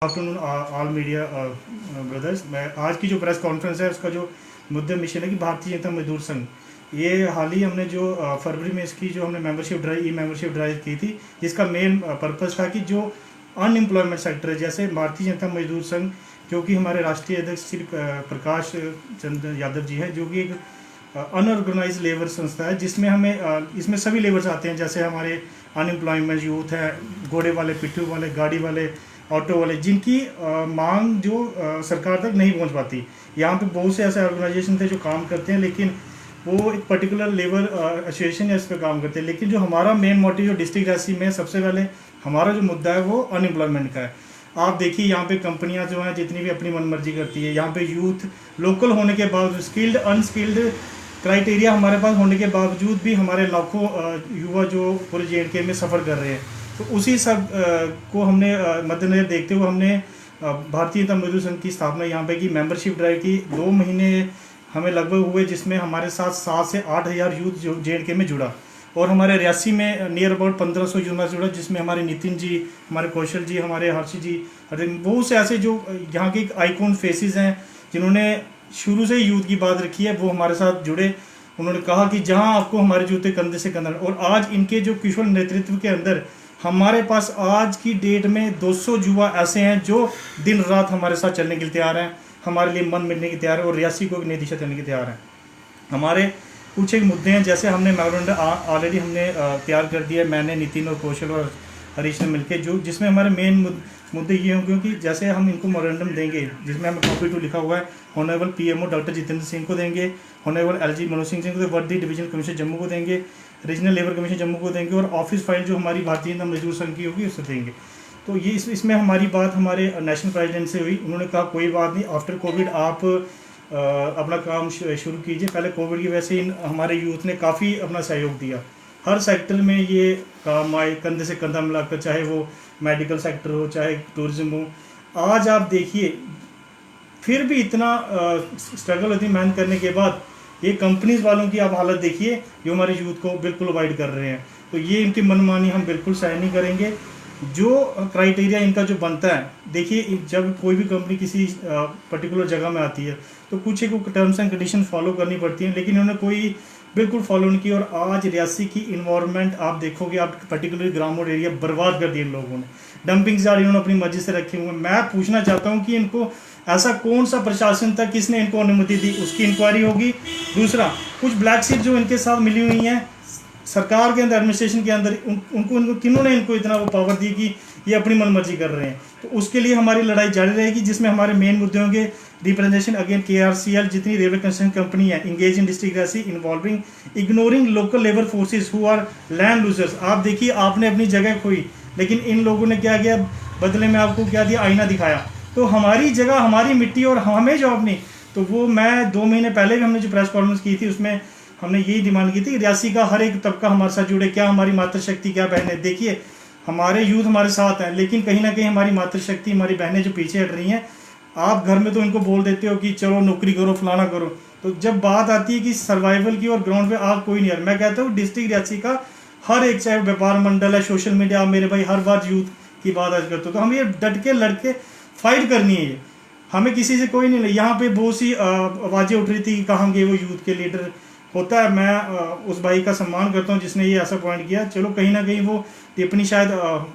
Afternoon all media brothers. मैं आज की जो प्रेस कॉन्फ्रेंस है उसका जो मुद्दा मिशन है कि भारतीय जनता मजदूर संघ, ये हाल ही हमने जो फरवरी में इसकी जो हमने मेंबरशिप ड्राइव ई मेंबरशिप ड्राइव की थी, जिसका मेन पर्पस था कि जो अनएम्प्लॉयमेंट सेक्टर है, जैसे भारतीय जनता मजदूर संघ, जो कि हमारे राष्ट्रीय अध्यक्ष श्री प्रकाश चंद्र यादव जी है, जो कि एक अनऑर्गेनाइज लेबर संस्था है, जिसमें हमें इसमें सभी लेबर्स आते हैं, जैसे हमारे अनएम्प्लॉयमेंट यूथ है, घोड़े वाले, पिट्ठू वाले, गाड़ी वाले, ऑटो वाले, जिनकी मांग जो सरकार तक नहीं पहुंच पाती। यहाँ पे बहुत से ऐसे ऑर्गेनाइजेशन थे जो काम करते हैं, लेकिन वो एक पर्टिकुलर लेबर एसोसिएशन है इस पर काम करते हैं। लेकिन जो हमारा मेन मोटिव जो डिस्ट्रिक्ट रांची में सबसे पहले हमारा जो मुद्दा है वो अनएम्प्लॉयमेंट का है। आप देखिए यहाँ पे कंपनियां जो हैं जितनी भी अपनी मनमर्जी करती है, यहाँ पे यूथ लोकल होने के बावजूद, स्किल्ड अनस्किल्ड क्राइटेरिया हमारे पास होने के बावजूद भी हमारे लाखों युवा जो पूरे JNK में सफ़र कर रहे हैं। तो उसी सब को हमने मद्देनजर देखते हुए हमने भारतीय जनता मजदूर संघ की स्थापना यहाँ पे की, मेंबरशिप ड्राइव की। 2 महीने हमें लगभग हुए, जिसमें हमारे साथ 7 से 8 हज़ार यूथ जो JNK में जुड़ा, और हमारे रियासी में नियर अबाउट 1500 यूथ जुड़ा, जिसमें हमारे नितिन जी, हमारे कौशल जी, हमारे हर्षी जी, बहुत से ऐसे जो यहाँ के आइकॉन फेसेस हैं जिन्होंने शुरू से यूथ की बात रखी है, वो हमारे साथ जुड़े। उन्होंने कहा कि जहाँ आपको हमारे जूते कंधे से कंधा, और आज इनके जो कुशल नेतृत्व के अंदर हमारे पास आज की डेट में 200 युवा ऐसे हैं जो दिन रात हमारे साथ चलने के लिए तैयार हैं, हमारे लिए मन मिलने के तैयार है, और रियासी को एक नई दिशा देने के तैयार हैं। हमारे कुछ एक मुद्दे हैं, जैसे हमने मेमोरेंडम ऑलरेडी हमने तैयार कर दिया है, मैंने, नितिन और कौशल और हरीश ने मिलकर, जो जिसमें हमारे मेन मुद्दे ये होंगे कि जैसे हम इनको मेमोरेंडम देंगे, जिसमें हमें कॉपी 2 लिखा हुआ है, honourable PMO doctor Jitendra Singh को देंगे, ऑनरेबल LG मनोज सिंह को, वर्दी डिवीजन कमीशन जम्मू को देंगे, रीजनल लेबर कमीशन जम्मू को देंगे, और ऑफिस फाइल जो हमारी भारतीय जनता मजदूर संघ की होगी उससे देंगे। तो ये इसमें हमारी बात हमारे नेशनल प्रेसिडेंट से हुई। उन्होंने कहा कोई बात नहीं, आफ्टर कोविड आप अपना काम शुरू कीजिए। पहले कोविड की वजह से हमारे यूथ ने काफ़ी अपना सहयोग दिया, हर सेक्टर में ये काम आए, कंधे से कंधा मिलाकर, चाहे वो मेडिकल सेक्टर हो, चाहे टूरिज्म हो। आज आप देखिए, फिर भी इतना स्ट्रगल होती, मेहनत करने के बाद ये कंपनीज वालों की आप हालत देखिए, जो हमारे यूथ को बिल्कुल अवॉइड कर रहे हैं। तो ये इनकी मनमानी हम बिल्कुल सहन नहीं करेंगे। जो क्राइटेरिया इनका जो बनता है, देखिए जब कोई भी कंपनी किसी पर्टिकुलर जगह में आती है तो कुछ एक टर्म्स एंड कंडीशन फॉलो करनी पड़ती हैं, लेकिन इन्होंने कोई बिल्कुल फॉलो नहीं की। और आज रियासी की इन्वायरमेंट आप देखोगे, आप पर्टिकुलर ग्रामीण एरिया बर्बाद कर दिए इन लोगों ने। डंपिंग यार्ड इन्होंने अपनी मर्जी से रखे हुए। मैं पूछना चाहता हूँ कि इनको ऐसा कौन सा प्रशासन था किसने इनको अनुमति दी, उसकी इंक्वायरी होगी। दूसरा, कुछ ब्लैक शीट जो इनके साथ मिली हुई हैं सरकार के अंदर, एडमिनिस्ट्रेशन के अंदर, उनको किन्होंने इनको इतना वो पावर दी कि ये अपनी मनमर्जी कर रहे हैं। तो उसके लिए हमारी लड़ाई जारी रहेगी, जिसमें हमारे मेन मुद्दे होंगे रिप्रेजेंटेशन अगेन KRCL, जितनी रेलवे कंस्ट्रक्शन कंपनी है, engage in district Ranchi involving ignoring local labour forces who are land losers. आप देखिए, आपने अपनी जगह खोई, लेकिन इन लोगों ने क्या किया, बदले में आपको क्या दिया, आईना दिखाया। तो हमारी जगह, हमारी मिट्टी, और हमें जॉब नहीं। तो वो मैं 2 महीने पहले भी हमने जो प्रेस कॉन्फ्रेंस की थी, उसमें हमने यही डिमांड की थी, रियासी का हर एक तबका हमारे साथ जुड़े। क्या हमारी मातृशक्ति, क्या बहनें, देखिए हमारे यूथ हमारे साथ हैं, लेकिन कहीं ना कहीं हमारी मातृशक्ति, हमारी बहनें जो पीछे हट रही हैं। आप घर में तो इनको बोल देते हो कि चलो नौकरी करो, फलाना करो, तो जब बात आती है कि सर्वाइवल की और ग्राउंड पे आप कोई नहीं है। मैं कहता हूँ डिस्ट्रिक्ट रियासी का हर एक, चाहे व्यापार मंडल है, सोशल मीडिया, मेरे भाई हर बार यूथ की बात आज करते हो, तो हम ये डट के लड़के फाइट करनी है। ये हमें किसी से कोई नहीं, यहाँ पे बहुत सी आवाज़ें उठ रही थी, कहाँ गए वो यूथ के लीडर। होता है, मैं उस भाई का सम्मान करता हूँ जिसने ये ऐसा पॉइंट किया। चलो कहीं ना कहीं वो टिप्पणी शायद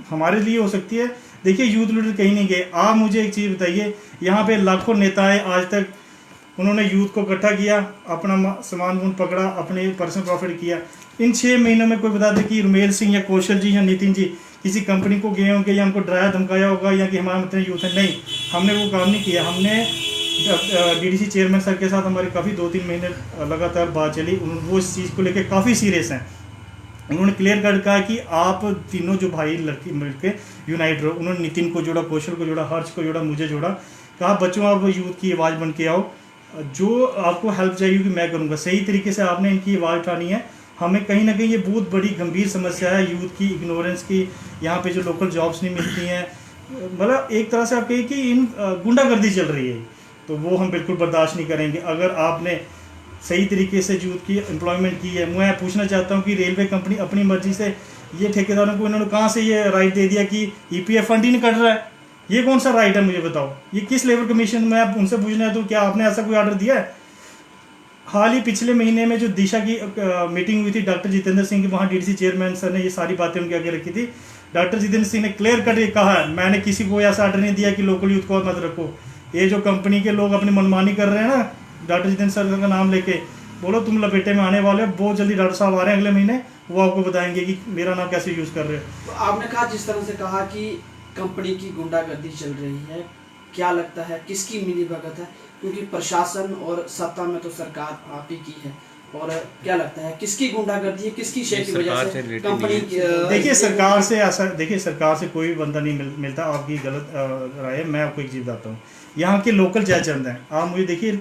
हमारे लिए हो सकती है। देखिए, यूथ लीडर कहीं नहीं गए। आप मुझे एक चीज़ बताइए, यहाँ पे लाखों नेता है, आज तक उन्होंने यूथ को इकट्ठा किया, अपना सामान गुण पकड़ा, अपने पर्सनल प्रॉफिट किया। इन 6 महीनों में कोई बता दे कि रुमेल सिंह या कौशल जी या नितिन जी किसी कंपनी को गए होंगे या उनको डराया धमकाया होगा, या कि हमारे इतने यूथ है? नहीं, हमने वो काम नहीं किया। हमने DDC चेयरमैन सर के साथ हमारी काफ़ी 2-3 महीने लगातार बात चली। वो इस चीज़ को लेकर काफ़ी सीरियस हैं। उन्होंने क्लियर कट कहा कि आप तीनों जो भाई लड़की मिलकर यूनाइट रहो। उन्होंने नितिन को जोड़ा, कौशल को जोड़ा, हर्ष को जोड़ा, मुझे जोड़ा। कहा बच्चों, आप यूथ की आवाज़ बन के आओ, जो आपको हेल्प चाहिए कि मैं करूँगा। सही तरीके से आपने इनकी आवाज़ उठानी है। हमें कहीं ना कहीं ये बहुत बड़ी गंभीर समस्या है यूथ की, इग्नोरेंस की। यहाँ पे जो लोकल जॉब्स नहीं मिलती हैं, मतलब एक तरह से आप कहिए कि इन गुंडागर्दी चल रही है, तो वो हम बिल्कुल बर्दाश्त नहीं करेंगे। अगर आपने सही तरीके से यूथ की एम्प्लॉयमेंट की है, मैं पूछना चाहता हूँ कि रेलवे कंपनी अपनी मर्जी से, ये ठेकेदारों को इन्होंने कहाँ से ये राइट दे दिया कि EPF फंड ही नहीं कट रहा है? ये कौन सा राइट है मुझे बताओ? ये किस लेबर कमीशन में आप उनसे पूछना है तो क्या आपने ऐसा कोई ऑर्डर दिया है? हाल ही पिछले महीने में जो दिशा की मीटिंग हुई थी डॉक्टर जितेंद्र सिंह की, वहाँ डीडीसी चेयरमैन सर ने ये सारी बातें उनके आगे रखी थी। डॉक्टर जितेंद्र सिंह ने क्लियर कट ये कहा है, मैंने किसी को ऐसा ऑर्डर नहीं दिया कि लोकल यूथ को मत रखो। ये जो कंपनी के लोग अपनी मनमानी कर रहे हैं ना, डॉक्टर जितेंद्र सर का नाम लेके, बोलो तुम लपेटे में आने वाले हो। बहुत जल्दी डॉक्टर साहब आ रहे हैं अगले महीने, वो आपको बताएंगे कि मेरा नाम कैसे यूज़ कर रहे हो। तो आपने कहा, जिस तरह से कहा कि कंपनी की गुंडागर्दी चल रही है, क्या लगता है किसकी मिलीभगत है? क्योंकि प्रशासन और सत्ता में तो सरकार आप ही की है, और क्या लगता है किसकी गुंडागर्दी है, किसकी शेयर की वजह से कंपनी? देखिए सरकार से ऐसा, देखिए सरकार से कोई बंदा नहीं मिलता, आपकी गलत राय है। मैं आपको एक चीज़ बताता हूँ, यहाँ के लोकल जयचंद हैं। आप मुझे देखिए,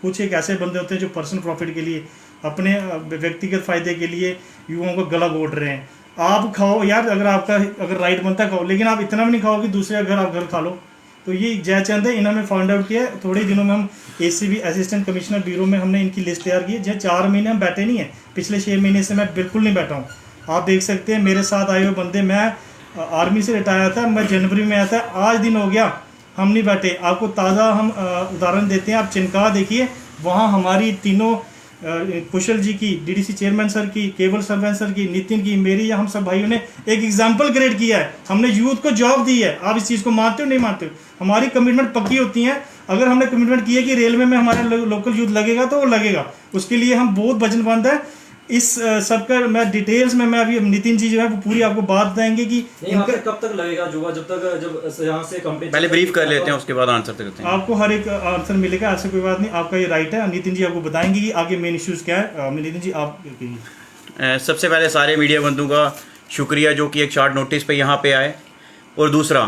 कुछ एक ऐसे बंदे होते हैं जो पर्सनल प्रॉफिट के लिए, अपने व्यक्तिगत फायदे के लिए युवाओं को गला घोट रहे हैं। आप खाओ यार, अगर राइट बनता है खाओ, लेकिन आप इतना भी नहीं खाओ कि दूसरे घर आप घर खा लो। तो ये जयचंद है, इन्होंने फाइंड आउट किया। थोड़े दिनों में हम एसीबी असिस्टेंट कमिश्नर ब्यूरो में हमने इनकी लिस्ट तैयार की है। जो 4 महीने हम बैठे नहीं है, पिछले 6 महीने से मैं बिल्कुल नहीं बैठा हूँ। आप देख सकते हैं मेरे साथ आए हुए बंदे, मैं आर्मी से रिटायर था, मैं जनवरी में आया था, आज दिन हो गया हम नहीं बैठे। आपको ताज़ा हम उदाहरण देते हैं, आप चिनका देखिए, वहाँ हमारी तीनों कुशल जी की, डीडीसी चेयरमैन सर की, केवल सरपंच सर की, नितिन की, मेरी, या हम सब भाइयों ने एक एग्जाम्पल क्रिएट किया है। हमने यूथ को जॉब दी है। आप इस चीज़ को मानते हो नहीं मानते हो? हमारी कमिटमेंट पक्की होती है। अगर हमने कमिटमेंट की है कि रेलवे में हमारा लोकल यूथ लगेगा तो वो लगेगा, उसके लिए हम बहुत वचनबद्ध है। इस सबका मैं डिटेल्स में, मैं अभी नितिन जी जो है वो पूरी आपको बात बताएंगे कि इनका कब तक लगेगा जुआ, जब यहाँ से कंपनी पहले ब्रीफ कर लेते हैं, उसके बाद आंसर करते हैं। आपको हर एक आंसर मिलेगा, ऐसे कोई बात नहीं, आपका ये राइट है। नितिन जी आपको बताएंगे कि आगे मेन इश्यूज क्या है। नितिन जी आप सबसे पहले सारे मीडिया बंधुओं का शुक्रिया जो कि एक शॉर्ट नोटिस पे यहाँ पे आए, और दूसरा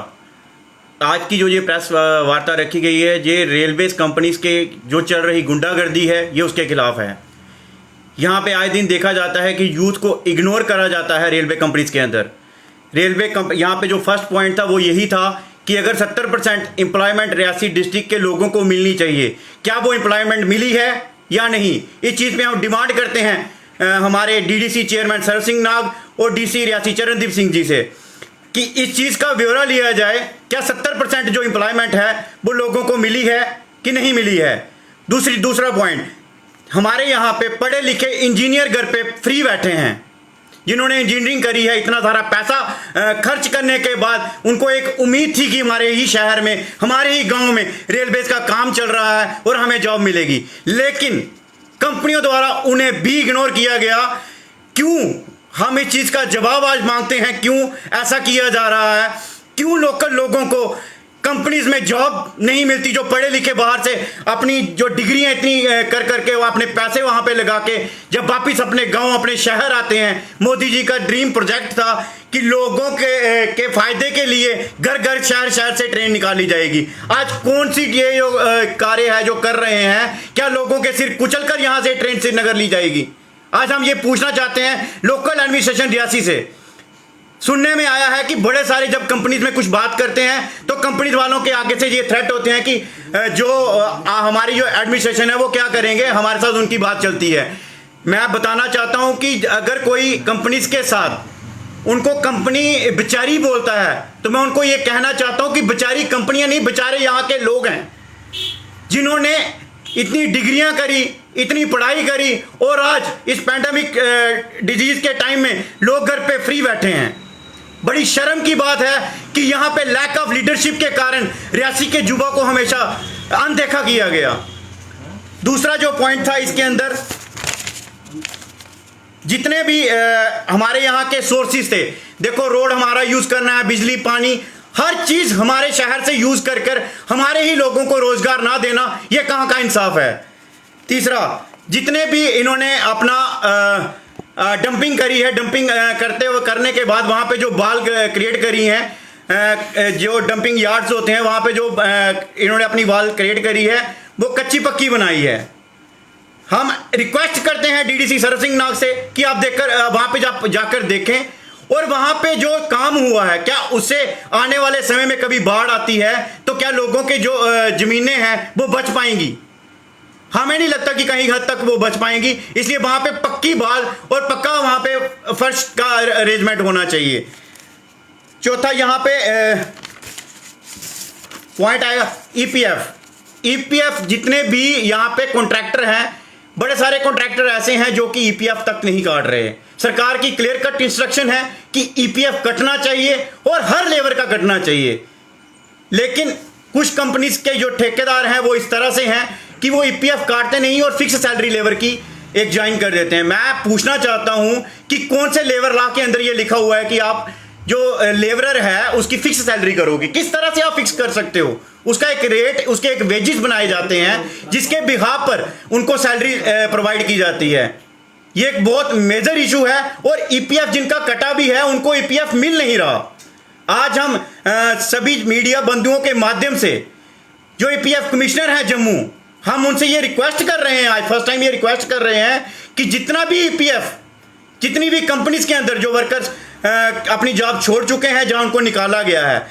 आज की जो ये प्रेस वार्ता रखी गई है, ये रेलवेज कंपनीज के जो चल रही गुंडागर्दी है ये उसके खिलाफ है। यहाँ पे आए दिन देखा जाता है कि यूथ को इग्नोर करा जाता है रेलवे कंपनीज के अंदर। यहाँ पे जो फर्स्ट पॉइंट था वो यही था कि अगर 70% एम्प्लॉयमेंट रियासी डिस्ट्रिक्ट के लोगों को मिलनी चाहिए, क्या वो एम्प्लॉयमेंट मिली है या नहीं? इस चीज़ पे हम डिमांड करते हैं हमारे डीडीसी चेयरमैन सरस सिंह नाग और डीसी रियासी चरणदीप सिंह जी से कि इस चीज़ का ब्यौरा लिया जाए, क्या 70% जो एम्प्लॉयमेंट है वो लोगों को मिली है कि नहीं मिली है। दूसरा पॉइंट, हमारे यहाँ पे पढ़े लिखे इंजीनियर घर पे फ्री बैठे हैं, जिन्होंने इंजीनियरिंग करी है, इतना सारा पैसा खर्च करने के बाद उनको एक उम्मीद थी कि हमारे ही शहर में, हमारे ही गांव में रेलवेज का काम चल रहा है और हमें जॉब मिलेगी, लेकिन कंपनियों द्वारा उन्हें भी इग्नोर किया गया। क्यों? हम इस चीज़ का जवाब आज मांगते हैं, क्यों ऐसा किया जा रहा है? क्यों लोकल लोगों को कंपनीज में जॉब नहीं मिलती, जो पढ़े लिखे बाहर से अपनी जो डिग्रियां इतनी कर करके वो अपने पैसे वहां पे लगा के जब वापिस अपने गांव, अपने शहर आते हैं। मोदी जी का ड्रीम प्रोजेक्ट था कि लोगों के फायदे के लिए घर घर शहर शहर से ट्रेन निकाली जाएगी। आज कौन सी ये जो कार्य है जो कर रहे हैं, क्या लोगों के सिर कुचल कर यहां से ट्रेन श्रीनगर ली जाएगी? आज हम ये पूछना चाहते हैं लोकल एडमिनिस्ट्रेशन रियासी से। सुनने में आया है कि बड़े सारे जब कंपनीज में कुछ बात करते हैं तो कंपनीज वालों के आगे से ये थ्रेट होते हैं कि जो हमारी जो एडमिनिस्ट्रेशन है वो क्या करेंगे, हमारे साथ उनकी बात चलती है। मैं बताना चाहता हूं कि अगर कोई कंपनीज के साथ उनको कंपनी बेचारी बोलता है तो मैं उनको ये कहना चाहता हूं कि बेचारी कंपनियां नहीं, बेचारे यहाँ के लोग हैं जिन्होंने इतनी डिग्रियां करी, इतनी पढ़ाई करी, और आज इस पैंडेमिक डिजीज के टाइम में लोग घर पे फ्री बैठे हैं। बड़ी शर्म की बात है कि यहाँ पे लैक ऑफ लीडरशिप के कारण रियासी के युवा को हमेशा अनदेखा किया गया। दूसरा जो पॉइंट था इसके अंदर, जितने भी हमारे यहाँ के सोर्सेज थे, देखो रोड हमारा यूज करना है, बिजली पानी हर चीज हमारे शहर से यूज कर कर हमारे ही लोगों को रोजगार ना देना, यह कहाँ का इंसाफ है। तीसरा, जितने भी इन्होंने अपना डंपिंग करी है, डंपिंग करने के बाद वहाँ पे जो बाल क्रिएट करी हैं, जो डंपिंग यार्ड्स होते हैं वहाँ पे जो इन्होंने अपनी बाल क्रिएट करी है वो कच्ची पक्की बनाई है। हम रिक्वेस्ट करते हैं डीडीसी सरस सिंह नाग से कि आप देखकर वहाँ पे जाकर देखें, और वहाँ पे जो काम हुआ है क्या उससे आने वाले समय में कभी बाढ़ आती है तो क्या लोगों के जो जमीनें हैं वो बच पाएंगी? हमें नहीं लगता कि कहीं हद तक वो बच पाएंगी, इसलिए वहां पे पक्की बाल और पक्का वहां पे फर्श का अरेंजमेंट होना चाहिए। चौथा, यहाँ पे पॉइंट आएगा ईपीएफ जितने भी यहाँ पे कॉन्ट्रैक्टर हैं, बड़े सारे कॉन्ट्रैक्टर ऐसे हैं जो कि ईपीएफ तक नहीं काट रहे हैं। सरकार की क्लियर कट इंस्ट्रक्शन है कि ईपीएफ कटना चाहिए और हर लेबर का कटना चाहिए, लेकिन कुछ कंपनीज के जो ठेकेदार हैं वो इस तरह से हैं कि वो ईपीएफ काटते नहीं और फिक्स सैलरी लेबर की एक ज्वाइन कर देते हैं। मैं पूछना चाहता हूं कि कौन से लेबर लॉ के अंदर ये लिखा हुआ है कि आप जो लेबरर है उसकी फिक्स सैलरी करोगे? किस तरह से आप फिक्स कर सकते हो? उसका एक रेट, उसके एक वेजेस बनाए जाते हैं जिसके बिहाफ पर उनको सैलरी प्रोवाइड की जाती है। ये एक बहुत मेजर इशू है और ईपीएफ जिनका कटा भी है उनको ईपीएफ मिल नहीं रहा। आज हम सभी मीडिया बंधुओं के माध्यम से जो ईपीएफ कमिश्नर हैं जम्मू, हम उनसे ये रिक्वेस्ट कर रहे हैं, आज फर्स्ट टाइम ये रिक्वेस्ट कर रहे हैं कि जितना भी ईपीएफ, जितनी भी कंपनीज के अंदर जो वर्कर्स अपनी जॉब छोड़ चुके हैं, जहां उनको निकाला गया है,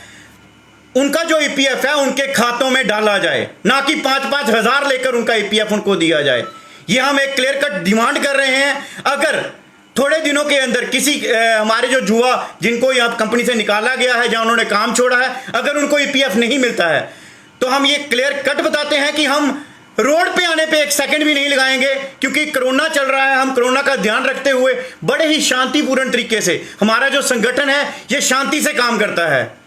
उनका जो ईपीएफ है उनके खातों में डाला जाए, ना कि 5-5 हज़ार लेकर उनका ईपीएफ उनको दिया जाए। ये हम एक क्लियर कट डिमांड कर रहे हैं। अगर थोड़े दिनों के अंदर किसी हमारे जो युवा जिनको यहाँ कंपनी से निकाला गया है, जहां उन्होंने काम छोड़ा है, अगर उनको ईपीएफ नहीं मिलता है तो हम ये क्लियर कट बताते हैं कि हम रोड पे आने पे एक सेकंड भी नहीं लगाएंगे, क्योंकि कोरोना चल रहा है। हम कोरोना का ध्यान रखते हुए बड़े ही शांतिपूर्ण तरीके से, हमारा जो संगठन है ये शांति से काम करता है।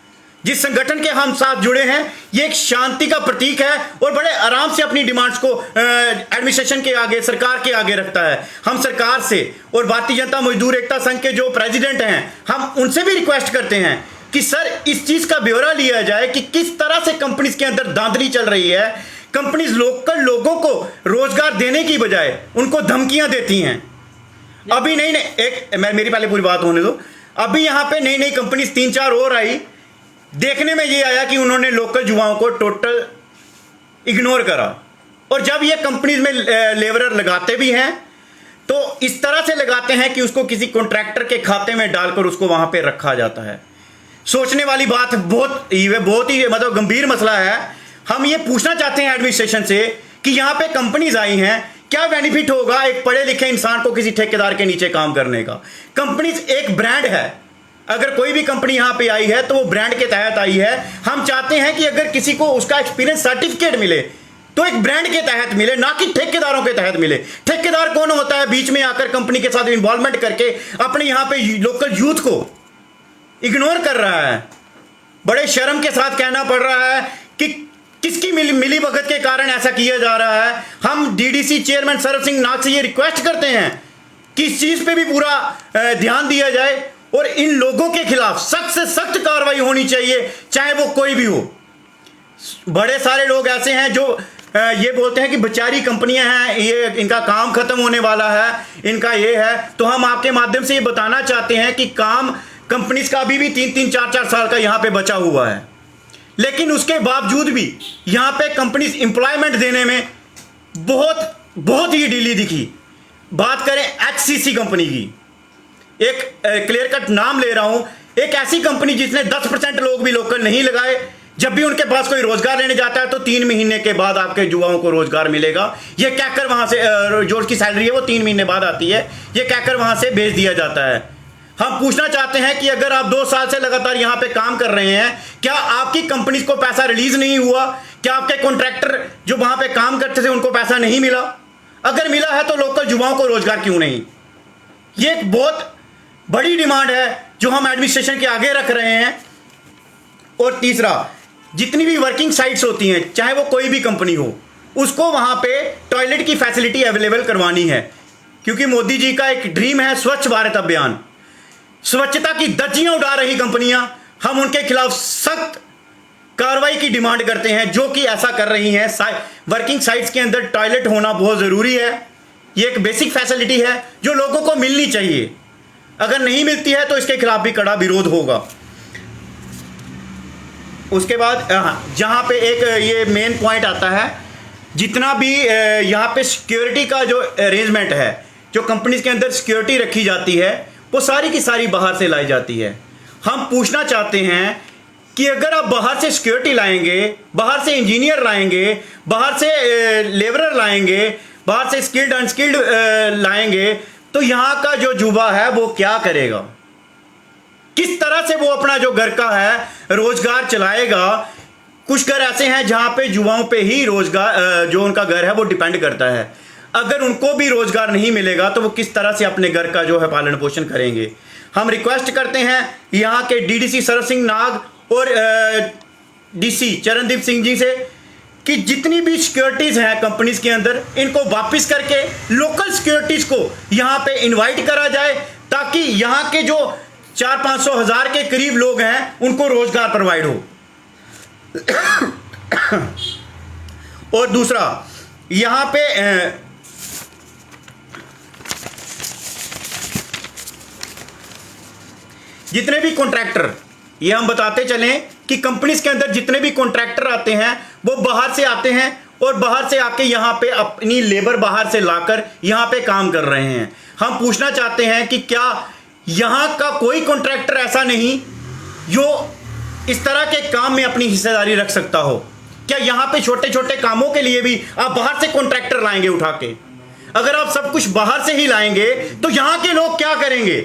जिस संगठन के हम साथ जुड़े हैं ये एक शांति का प्रतीक है और बड़े आराम से अपनी डिमांड्स को एडमिनिस्ट्रेशन के आगे, सरकार के आगे रखता है। हम सरकार से और भारतीय जनता मजदूर एकता संघ के जो प्रेसिडेंट हैं, हम उनसे भी रिक्वेस्ट करते हैं कि सर इस चीज का ब्यौरा लिया जाए कि किस तरह से कंपनीज के अंदर धांधली चल रही है। कंपनीज लोकल लोगों को रोजगार देने की बजाय उनको धमकियां देती हैं। अभी मेरी पहले पूरी बात होने दो। अभी यहाँ पे नई नई कंपनीज 3-4 और आई, देखने में ये आया कि उन्होंने लोकल युवाओं को टोटल इग्नोर करा, और जब ये कंपनीज में लेबरर लगाते भी हैं तो इस तरह से लगाते हैं कि उसको किसी कॉन्ट्रैक्टर के खाते में डालकर उसको वहां पे रखा जाता है। सोचने वाली बात, बहुत ही मतलब गंभीर मसला है। हम ये पूछना चाहते हैं एडमिनिस्ट्रेशन से कि यहाँ पे कंपनीज आई हैं, क्या बेनिफिट होगा एक पढ़े लिखे इंसान को किसी ठेकेदार के नीचे काम करने का? कंपनीज एक ब्रांड है, अगर कोई भी कंपनी यहाँ पे आई है तो वो ब्रांड के तहत आई है। हम चाहते हैं कि अगर किसी को उसका एक्सपीरियंस सर्टिफिकेट मिले तो एक ब्रांड के तहत मिले, ना कि ठेकेदारों के तहत मिले। ठेकेदार कौन होता है? बीच में आकर कंपनी के साथ इन्वॉल्वमेंट करके अपने यहाँ पे लोकल यूथ को इग्नोर कर रहा है। बड़े शर्म के साथ कहना पड़ रहा है कि किसकी मिली भगत के कारण ऐसा किया जा रहा है। हम डीडीसी चेयरमैन सरव सिंह नाग से ये रिक्वेस्ट करते हैं कि इस चीज पे भी पूरा ध्यान दिया जाए और इन लोगों के खिलाफ सख्त से सख्त कार्रवाई होनी चाहिए, चाहे वो कोई भी हो। बड़े सारे लोग ऐसे हैं जो ये बोलते हैं कि बेचारी कंपनियां हैं, ये इनका काम खत्म होने वाला है, इनका ये है। तो हम आपके माध्यम से ये बताना चाहते हैं कि काम कंपनीज का अभी भी 3-3, 4-4 साल का यहाँ पे बचा हुआ है, लेकिन उसके बावजूद भी यहाँ पे कंपनीज एम्प्लॉयमेंट देने में बहुत ही ढीली दिखी। बात करें एचसीसी कंपनी की, एक क्लियर कट नाम ले रहा हूं, एक ऐसी कंपनी जिसने 10% लोग भी लोकल नहीं लगाए। जब भी उनके पास कोई रोजगार लेने जाता है तो 3 महीने के बाद आपके युवाओं को रोजगार मिलेगा, ये कहकर वहां से जो उसकी सैलरी है वो 3 महीने बाद आती है, ये कहकर वहां से भेज दिया जाता है। हम पूछना चाहते हैं कि अगर आप 2 साल से लगातार यहां पे काम कर रहे हैं, क्या आपकी कंपनी को पैसा रिलीज नहीं हुआ? क्या आपके कॉन्ट्रैक्टर जो वहां पे काम करते थे उनको पैसा नहीं मिला? अगर मिला है तो लोकल युवाओं को रोजगार क्यों नहीं? ये एक बहुत बड़ी डिमांड है जो हम एडमिनिस्ट्रेशन के आगे रख रहे हैं। और तीसरा, जितनी भी वर्किंग साइट्स होती हैं, चाहे वो कोई भी कंपनी हो, उसको वहां पे टॉयलेट की फैसिलिटी अवेलेबल करवानी है, क्योंकि मोदी जी का एक ड्रीम है स्वच्छ भारत अभियान। स्वच्छता की धज्जियां उड़ा रही कंपनियां, हम उनके खिलाफ सख्त कार्रवाई की डिमांड करते हैं जो कि ऐसा कर रही हैं। वर्किंग साइट्स के अंदर टॉयलेट होना बहुत जरूरी है, ये एक बेसिक फैसिलिटी है जो लोगों को मिलनी चाहिए। अगर नहीं मिलती है तो इसके खिलाफ भी कड़ा विरोध होगा। उसके बाद जहां पे एक ये मेन पॉइंट आता है, जितना भी यहाँ पे सिक्योरिटी का जो अरेंजमेंट है, जो कंपनीज के अंदर सिक्योरिटी रखी जाती है, वो सारी की सारी बाहर से लाई जाती है। हम पूछना चाहते हैं कि अगर आप बाहर से सिक्योरिटी लाएंगे, बाहर से इंजीनियर लाएंगे, बाहर से लेबरर लाएंगे, बाहर से स्किल्ड अनस्किल्ड लाएंगे, तो यहाँ का जो युवा है वो क्या करेगा? किस तरह से वो अपना जो घर का है रोजगार चलाएगा? कुछ घर ऐसे हैं जहां पे युवाओं पे ही रोजगार जो उनका घर है वो डिपेंड करता है। अगर उनको भी रोजगार नहीं मिलेगा तो वो किस तरह से अपने घर का जो है पालन पोषण करेंगे। हम रिक्वेस्ट करते हैं यहाँ के डीडीसी सरस सिंह नाग और डीसी चरणदीप सिंह जी से कि जितनी भी सिक्योरिटीज हैं कंपनीज के अंदर, इनको वापस करके लोकल सिक्योरिटीज को यहाँ पे इनवाइट करा जाए, ताकि यहाँ के जो 400-500 हज़ार के करीब लोग हैं उनको रोजगार प्रोवाइड हो। और दूसरा, यहाँ पे जितने भी कॉन्ट्रैक्टर, ये हम बताते चलें कि कंपनीज के अंदर जितने भी कॉन्ट्रैक्टर आते हैं वो बाहर से आते हैं और बाहर से आके यहाँ पे अपनी लेबर बाहर से लाकर यहाँ पे काम कर रहे हैं। हम पूछना चाहते हैं कि क्या यहाँ का कोई कॉन्ट्रैक्टर ऐसा नहीं जो इस तरह के काम में अपनी हिस्सेदारी रख सकता हो? क्या यहाँ पे छोटे छोटे कामों के लिए भी आप बाहर से कॉन्ट्रैक्टर लाएंगे उठा के? अगर आप सब कुछ बाहर से ही लाएंगे तो यहाँ के लोग क्या करेंगे?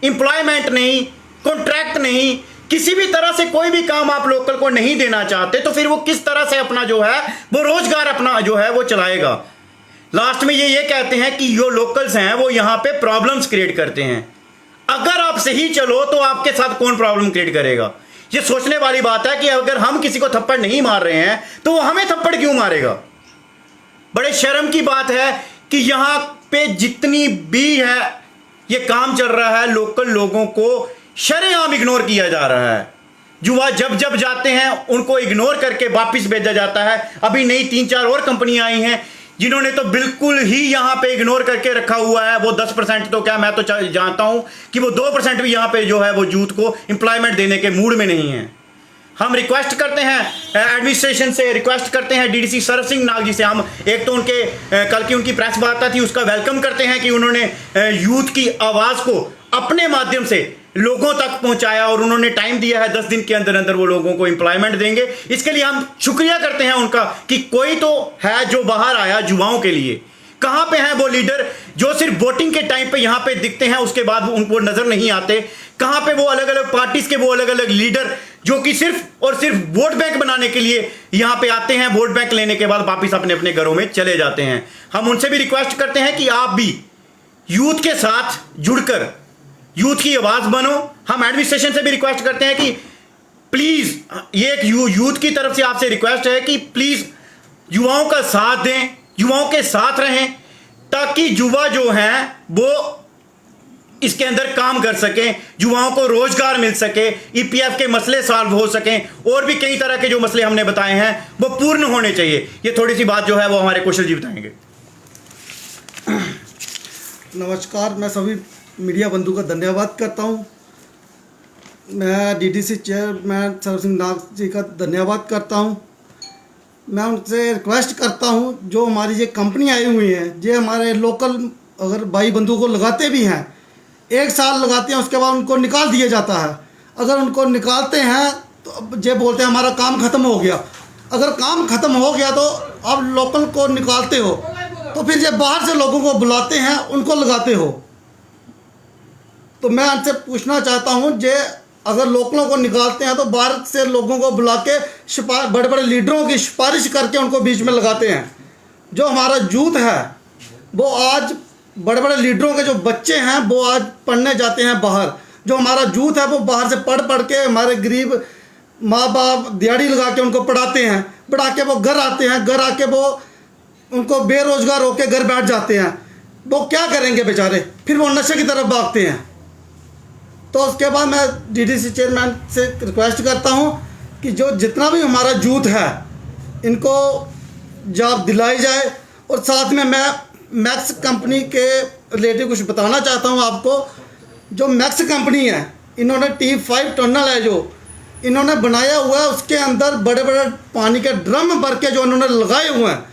एम्प्लॉयमेंट नहीं, कॉन्ट्रैक्ट नहीं, किसी भी तरह से कोई भी काम आप लोकल को नहीं देना चाहते, तो फिर वो किस तरह से अपना जो है वो रोजगार अपना जो है वो चलाएगा? लास्ट में ये कहते हैं कि जो लोकल्स हैं वो यहाँ पे प्रॉब्लम्स क्रिएट करते हैं। अगर आप सही चलो तो आपके साथ कौन प्रॉब्लम क्रिएट करेगा? ये सोचने वाली बात है कि अगर हम किसी को थप्पड़ नहीं मार रहे हैं तो वो हमें थप्पड़ क्यों मारेगा? बड़े शर्म की बात है कि यहाँ पे जितनी भी है ये काम चल रहा है, लोकल लोगों को शरेआम इग्नोर किया जा रहा है। युवा जब जब जाते हैं उनको इग्नोर करके वापस भेजा जाता है। अभी नई 3-4 और कंपनियां आई हैं जिन्होंने तो बिल्कुल ही यहाँ पे इग्नोर करके रखा हुआ है। वो 10% तो क्या, मैं तो जानता हूँ कि वो 2% भी यहाँ पे जो है वो यूथ को एम्प्लॉयमेंट देने के मूड में नहीं है। हम रिक्वेस्ट करते हैं एडमिनिस्ट्रेशन से, रिक्वेस्ट करते हैं डीडीसी सरस सिंह नाग जी से। हम एक तो उनके कल की उनकी प्रेस वार्ता थी उसका वेलकम करते हैं कि उन्होंने यूथ की आवाज़ को अपने माध्यम से लोगों तक पहुंचाया और उन्होंने टाइम दिया है 10 दिन के अंदर अंदर वो लोगों को एम्प्लॉयमेंट देंगे। इसके लिए हम शुक्रिया करते हैं उनका कि कोई तो है जो बाहर आया युवाओं के लिए। कहाँ पे हैं वो लीडर जो सिर्फ वोटिंग के टाइम पे यहाँ पे दिखते हैं, उसके बाद उनको नजर नहीं आते? कहाँ पे वो अलग अलग पार्टीज के वो अलग अलग लीडर जो कि सिर्फ और सिर्फ वोट बैंक बनाने के लिए यहाँ पे आते हैं, वोट बैंक लेने के बाद वापिस अपने अपने घरों में चले जाते हैं? हम उनसे भी रिक्वेस्ट करते हैं कि आप भी यूथ के साथ जुड़कर यूथ की आवाज बनो। हम एडमिनिस्ट्रेशन से भी रिक्वेस्ट करते हैं कि प्लीज, ये एक यूथ की तरफ से आपसे रिक्वेस्ट है कि प्लीज युवाओं का साथ दें, युवाओं के साथ रहें, ताकि युवा जो हैं वो इसके अंदर काम कर सकें, युवाओं को रोजगार मिल सके, ईपीएफ के मसले सॉल्व हो सकें और भी कई तरह के जो मसले हमने बताए हैं वो पूर्ण होने चाहिए। ये थोड़ी सी बात जो है वो हमारे कौशल जी बताएंगे। नमस्कार, मैं सभी मीडिया बंधु का धन्यवाद करता हूं। मैं डीडीसी चेयरमैन सरस सिंह नाग जी का धन्यवाद करता हूं। मैं उनसे रिक्वेस्ट करता हूं, जो हमारी ये कंपनी आई हुई है, ये हमारे लोकल अगर भाई बंधु को लगाते भी हैं, 1 साल लगाते हैं, उसके बाद उनको निकाल दिया जाता है। अगर उनको निकालते हैं तो ये बोलते हैं हमारा काम ख़त्म हो गया। अगर काम ख़त्म हो गया तो आप लोकल को निकालते हो तो फिर ये बाहर से लोगों को बुलाते हैं, उनको लगाते हो। तो मैं आपसे पूछना चाहता हूँ, जे अगर लोकलों को निकालते हैं तो बाहर से लोगों को बुला के बड़े बड़े लीडरों की सिफारिश करके उनको बीच में लगाते हैं। जो हमारा यूथ है वो आज बड़े बड़े लीडरों के जो बच्चे हैं वो आज पढ़ने जाते हैं बाहर। जो हमारा यूथ है वो बाहर से पढ़ के हमारे गरीब माँ बाप दिहाड़ी लगा के उनको पढ़ाते हैं, पढ़ा के वो घर आते हैं, घर आके वो उनको बेरोजगार होके घर बैठ जाते हैं। वो क्या करेंगे बेचारे? फिर वो नशे की तरफ भागते हैं। तो उसके बाद मैं डीडीसी चेयरमैन से रिक्वेस्ट करता हूं कि जो जितना भी हमारा यूथ है इनको जॉब दिलाई जाए। और साथ में मैं मैक्स कंपनी के रिलेटिव कुछ बताना चाहता हूं आपको। जो मैक्स कंपनी है, इन्होंने T5 टनल है जो इन्होंने बनाया हुआ है, उसके अंदर बड़े बड़े पानी के ड्रम भर के जो इन्होंने लगाए हुए हैं।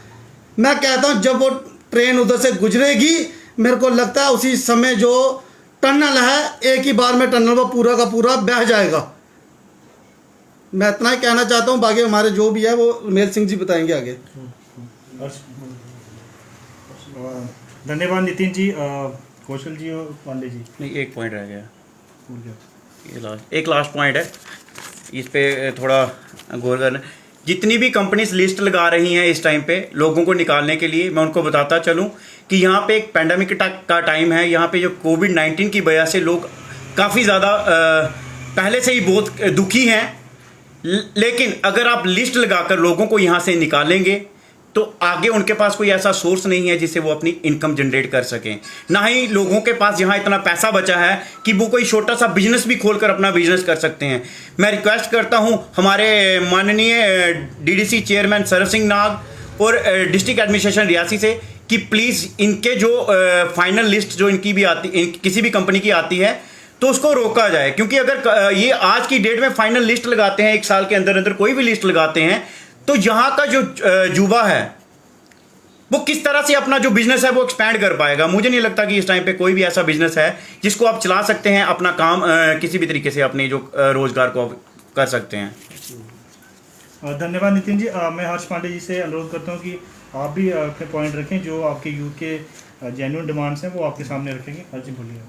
मैं कहता हूं जब वो ट्रेन उधर से गुजरेगी, मेरे को लगता है उसी समय जो टनल है एक ही बार में टनल वो पूरा का पूरा बह जाएगा। मैं इतना ही कहना चाहता हूँ, बाकी हमारे जो भी है वो मेल सिंह जी बताएंगे आगे। धन्यवाद नितिन जी, कौशल जी और पांडे जी। नहीं, एक पॉइंट रह गया, भूल गया। ये एक लास्ट पॉइंट है, इस पे थोड़ा गौर करना। जितनी भी कंपनीज लिस्ट लगा रही हैं इस टाइम पे लोगों को निकालने के लिए, मैं उनको बताता चलूं कि यहाँ पे एक पैंडमिक का टाइम है। यहाँ पे जो कोविड-19 की वजह से लोग काफ़ी ज़्यादा पहले से ही बहुत दुखी हैं, लेकिन अगर आप लिस्ट लगाकर लोगों को यहाँ से निकालेंगे तो आगे उनके पास कोई ऐसा सोर्स नहीं है जिससे वो अपनी इनकम जनरेट कर सकें। ना ही लोगों के पास यहाँ इतना पैसा बचा है कि वो कोई छोटा सा बिजनेस भी खोलकर अपना बिजनेस कर सकते हैं। मैं रिक्वेस्ट करता हूँ हमारे माननीय डीडीसी चेयरमैन सरव सिंह नाग और डिस्ट्रिक्ट एडमिनिस्ट्रेशन रियासी से कि प्लीज़ इनके जो फाइनल लिस्ट जो इनकी भी आती किसी भी कंपनी की आती है तो उसको रोका जाए, क्योंकि अगर ये आज की डेट में फाइनल लिस्ट लगाते हैं, एक साल के अंदर अंदर कोई भी लिस्ट लगाते हैं, तो यहाँ का जो युवा है वो किस तरह से अपना जो बिजनेस है वो एक्सपैंड कर पाएगा। मुझे नहीं लगता कि इस टाइम पे कोई भी ऐसा बिजनेस है जिसको आप चला सकते हैं, अपना काम किसी भी तरीके से अपने जो रोजगार को कर सकते हैं। धन्यवाद नितिन जी। मैं हर्ष पांडे जी से अनुरोध करता हूँ कि आप भी अपने पॉइंट रखें, जो आपके यूथ के जेन्युइन डिमांड्स हैं वो आपके सामने रखेंगे। हर्ष जी बोलिए।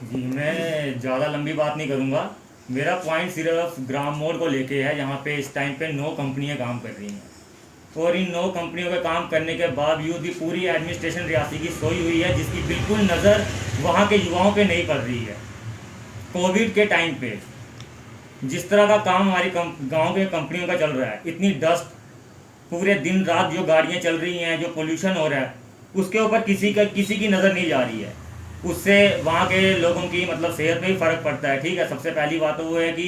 जी, मैं ज़्यादा लंबी बात नहीं करूँगा। मेरा पॉइंट सिर्फ ग्राम मोड़ को लेके है, जहाँ पे इस टाइम पे 9 कंपनियाँ काम कर रही हैं और इन 9 कंपनियों के काम करने के बावजूद भी पूरी एडमिनिस्ट्रेशन रियासी की सोई हुई है, जिसकी बिल्कुल नज़र वहाँ के युवाओं पे नहीं पड़ रही है। कोविड के टाइम पे जिस तरह का काम हमारी गाँव के कंपनियों का चल रहा है, इतनी डस्ट, पूरे दिन रात जो गाड़ियाँ चल रही हैं, जो पोल्यूशन हो रहा है, उसके ऊपर किसी की नज़र नहीं जा रही है। उससे वहाँ के लोगों की मतलब सेहत पे भी फ़र्क पड़ता है। ठीक है, सबसे पहली बात तो वो है कि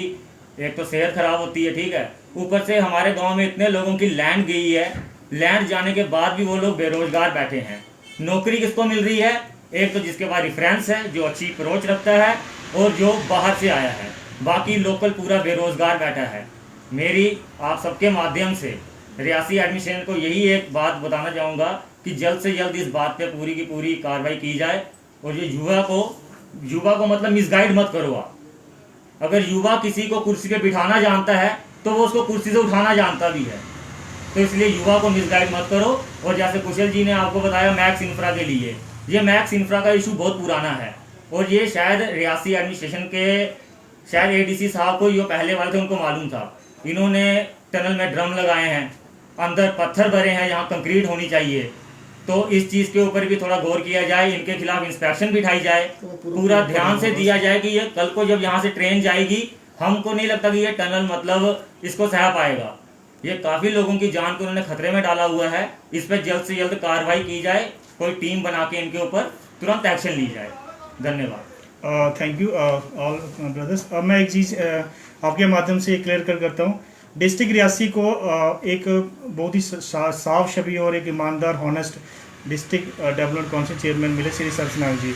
एक तो सेहत ख़राब होती है, ठीक है, ऊपर से हमारे गांव में इतने लोगों की लैंड गई है, लैंड जाने के बाद भी वो लोग बेरोजगार बैठे हैं। नौकरी किसको मिल रही है? एक तो जिसके पास रेफरेंस है, जो अच्छी अप्रोच रखता है और जो बाहर से आया है, बाकी लोकल पूरा बेरोजगार बैठा है। मेरी आप सबके माध्यम से रियासी एडमिनिस्ट्रेशन को यही एक बात बताना चाहूँगा कि जल्द से जल्द इस बात पे पूरी की पूरी कार्रवाई की जाए और ये युवा को मतलब मिसगाइड मत करो आप। अगर युवा किसी को कुर्सी पे बिठाना जानता है तो वो उसको कुर्सी से उठाना जानता भी है, तो इसलिए युवा को मिसगाइड मत करो। और जैसे कुशल जी ने आपको बताया मैक्स इंफ्रा के लिए, ये मैक्स इंफ्रा का इशू बहुत पुराना है और ये शायद रियासी एडमिनिस्ट्रेशन के शायद एडीसी साहब को, जो पहले वाले थे उनको मालूम था। इन्होंने टनल में ड्रम लगाए हैं, अंदर पत्थर भरे हैं, यहाँ कंक्रीट होनी चाहिए। तो इस चीज़ के ऊपर भी थोड़ा गौर किया जाए, इनके खिलाफ इंस्पेक्शन बिठाई जाए, पूरा ध्यान से दिया जाए कि ये कल को जब यहाँ से ट्रेन जाएगी, हमको नहीं लगता कि ये टनल मतलब इसको सह पाएगा। ये काफ़ी लोगों की जान को उन्होंने खतरे में डाला हुआ है। इस पर जल्द से जल्द कार्रवाई की जाए, कोई टीम बना के इनके ऊपर तुरंत एक्शन ली जाए। धन्यवाद। Thank you all brothers. अब मैं एक चीज़ आपके माध्यम से क्लियर करता हूँ। डिस्ट्रिक्ट रियासी को एक बहुत ही साफ छवि और एक ईमानदार honest district development council chairman मिले श्री सरव सिंह नाग जी।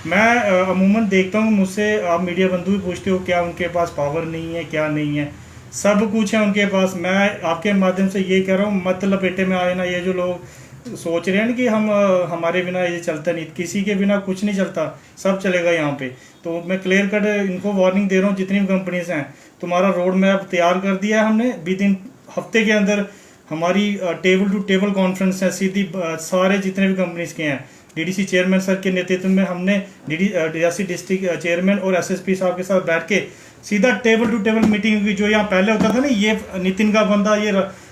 मैं अमूमन देखता हूँ, मुझसे आप मीडिया बंधु भी पूछते हो क्या उनके पास पावर नहीं है, क्या नहीं है, सब कुछ है उनके पास। मैं आपके माध्यम से ये कह रहा हूँ, मत लपेटे में आए ना ये जो लोग सोच रहे हैं ना कि हमारे बिना ये चलता नहीं, किसी के बिना कुछ नहीं चलता, सब चलेगा यहाँ पे। तो मैं क्लियर कट इनको वार्निंग दे रहा हूँ, जितनी भी कंपनीज हैं, तुम्हारा रोड मैप तैयार कर दिया है हमने। विद इन हफ्ते के अंदर हमारी टेबल टू टेबल कॉन्फ्रेंस है, सीधी सारे जितने भी कंपनीज के हैं, डीडीसी चेयरमैन सर के नेतृत्व में हमने रियासी डिस्ट्रिक्ट चेयरमैन और एसएसपी साहब के साथ बैठ के सीधा टेबल टू टेबल मीटिंग हुई। जो यहाँ पहले होता था ना, ये नितिन का बंदा, ये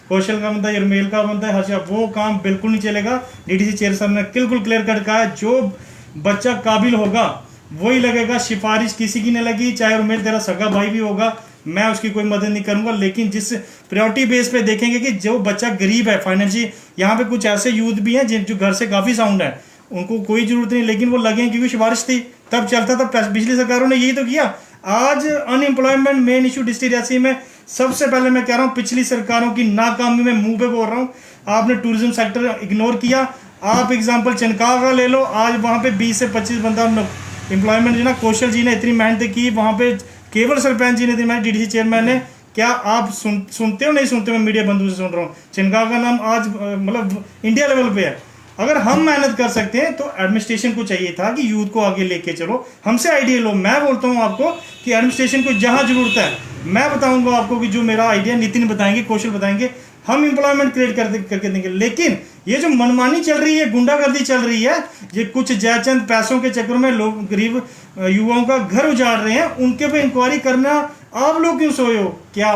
कौशल का बंदा, ये रमेल का बंदा है, हर्षा, वो काम बिल्कुल नहीं चलेगा। डीडीसी चेयर सर ने बिल्कुल क्लियर कट कहा है, जो बच्चा काबिल होगा वही लगेगा, सिफारिश किसी की नहीं लगी, चाहे रमेल तेरा सगा भाई भी होगा, मैं उसकी कोई मदद नहीं करूंगा। लेकिन जिस प्रायोरिटी बेस पे देखेंगे कि जो बच्चा गरीब है फाइनेंशियल, यहाँ पे कुछ ऐसे यूथ भी हैं जो घर से काफ़ी साउंड है, उनको कोई ज़रूरत नहीं, लेकिन वो लगे क्योंकि सिफारिश थी तब चलता था। पिछली सरकारों ने यही तो किया। आज unemployment main issue district Reasi में सबसे पहले मैं कह रहा हूँ पिछली सरकारों की नाकामी में मुंह पे बोल रहा हूँ। आपने टूरिज्म सेक्टर इग्नोर किया। आप एग्जांपल चनकाव का ले लो, आज वहाँ पे 20 से 25 बंदा एम्प्लॉयमेंट जो ना, कौशल जी ने इतनी मेहनत की, वहाँ पे केवल सरपंच जी ने इतनी मेहनत, डीडीसी चेयरमैन ने। क्या आप सुनते हो नहीं सुनते? मैं मीडिया बंधु से सुन रहा हूँ, चनकाव का नाम आज मतलब इंडिया लेवल पे है। अगर हम मेहनत कर सकते हैं तो एडमिनिस्ट्रेशन को चाहिए था कि यूथ को आगे लेके चलो, हमसे आइडिया लो। मैं बोलता हूँ आपको कि एडमिनिस्ट्रेशन को जहाँ जरूरत है, मैं बताऊंगा आपको कि जो मेरा आइडिया नितिन बताएंगे, कौशल बताएंगे, हम एम्प्लॉयमेंट क्रिएट करके देंगे। लेकिन ये जो मनमानी चल रही है, गुंडागर्दी चल रही है, ये कुछ जयचंद पैसों के चक्कर में लोग गरीब युवाओं का घर उजाड़ रहे हैं, उनके पे इंक्वायरी करना आप लोग क्यों सोए हो? क्या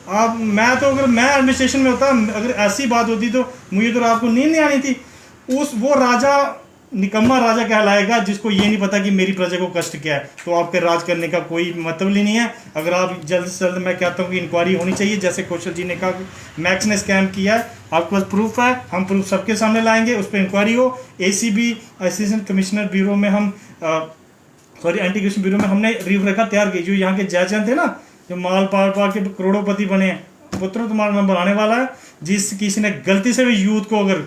आप मैं तो अगर मैं एडमिनिस्ट्रेशन में होता, अगर ऐसी बात होती तो मुझे तो रात को नींद नहीं आनी थी। वो राजा निकम्मा राजा कहलाएगा जिसको ये नहीं पता कि मेरी प्रजा को कष्ट क्या है। तो आपके राज करने का कोई मतलब ही नहीं है। अगर आप जल्द से जल्द, मैं कहता हूँ कि इंक्वायरी होनी चाहिए, जैसे कौशल जी ने कहा मैक्स ने स्कैम किया है, आपके पास प्रूफ है, हम प्रूफ सबके सामने लाएंगे, उस पर इंक्वायरी हो। ACB असिस्टेंट कमिश्नर ब्यूरो में हम एंटी करप्शन ब्यूरो में हमने रूपरेखा तैयार की। जो यहाँ के जज थे ना, जो माल पार के करोड़ोपति बने हैं, पुत्रों तुम्हारा नंबर आने वाला है। जिस किसी ने गलती से भी यूथ को अगर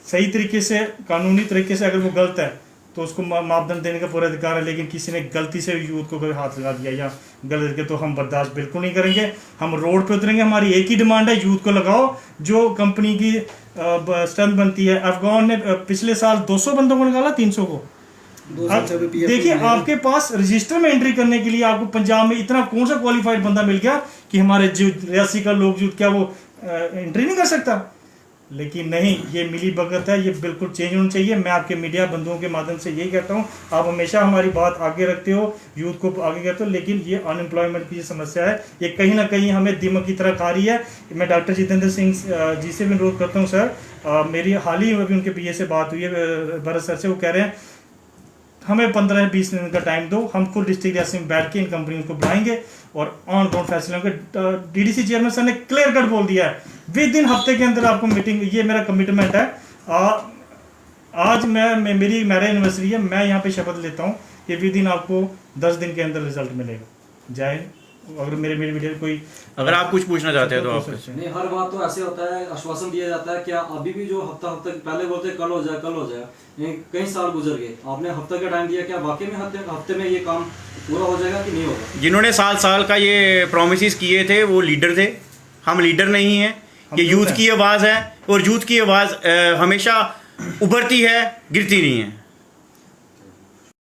सही तरीके से, कानूनी तरीके से अगर वो गलत है तो उसको मापदंड देने का पूरा अधिकार है, लेकिन किसी ने गलती से यूथ को अगर हाथ लगा दिया या गलत करके तो हम बर्दाश्त बिल्कुल नहीं करेंगे। हम रोड पे उतरेंगे। हमारी एक ही डिमांड है, यूथ को लगाओ। जो कंपनी की स्ट्रेंथ बनती है, अफगान ने पिछले साल 200 बंदों को निकाला, 300 को। देखिए आपके पास रजिस्टर में एंट्री करने के लिए आपको पंजाब में इतना कौन सा क्वालिफाइड बंदा मिल गया कि हमारे जो रियासी का लोग जो क्या वो एंट्री नहीं कर सकता? लेकिन नहीं, ये मिली भगत है, ये बिल्कुल चेंज होना चाहिए। मैं आपके मीडिया बंधुओं के माध्यम से यही कहता हूँ, आप हमेशा हमारी बात आगे रखते हो, यूथ को आगे करते हो, लेकिन ये अनएम्प्लॉयमेंट की समस्या है, ये कहीं ना कहीं हमें दिमाग की तरह खा रही है। मैं डॉक्टर जितेंद्र सिंह जी से भी अनुरोध करता हूँ, सर मेरी हाल ही में भी उनके PA से बात हुई है, भरत सर से। वो कह रहे हैं हमें 15-20 दिन का टाइम दो, हम खुद डिस्ट्रिक्ट रियासी में बैठ के इन कंपनियों को बुलाएंगे और ऑन ग्राउंड फैसले होंगे। DDC चेयरमैन सर ने क्लियर कट बोल दिया है, विद इन हफ्ते के अंदर आपको मीटिंग, ये मेरा कमिटमेंट है। आज मेरी मैरिज एनिवर्सरी है, मैं यहाँ पे शपथ लेता हूँ कि विद इन आपको 10 दिन के अंदर रिजल्ट मिलेगा। जय हिंद। अगर मेरे वीडियो कोई, अगर आप कुछ पूछना चाहते हैं तो आप नहीं, हर बात तो ऐसे होता है, आश्वासन दिया जाता है। क्या अभी भी जो हफ्ता पहले बोलते कल हो जाए कल हो जाए, कई साल गुजर गए, आपने हफ्ता का टाइम दिया, क्या वाकई में हफ्ते में ये काम पूरा हो जाएगा कि नहीं होगा? जिन्होंने साल का ये प्रोमिस किए थे वो लीडर थे, हम लीडर नहीं हैं। ये यूथ की आवाज़ है और यूथ की आवाज़ हमेशा उभरती है, गिरती नहीं है।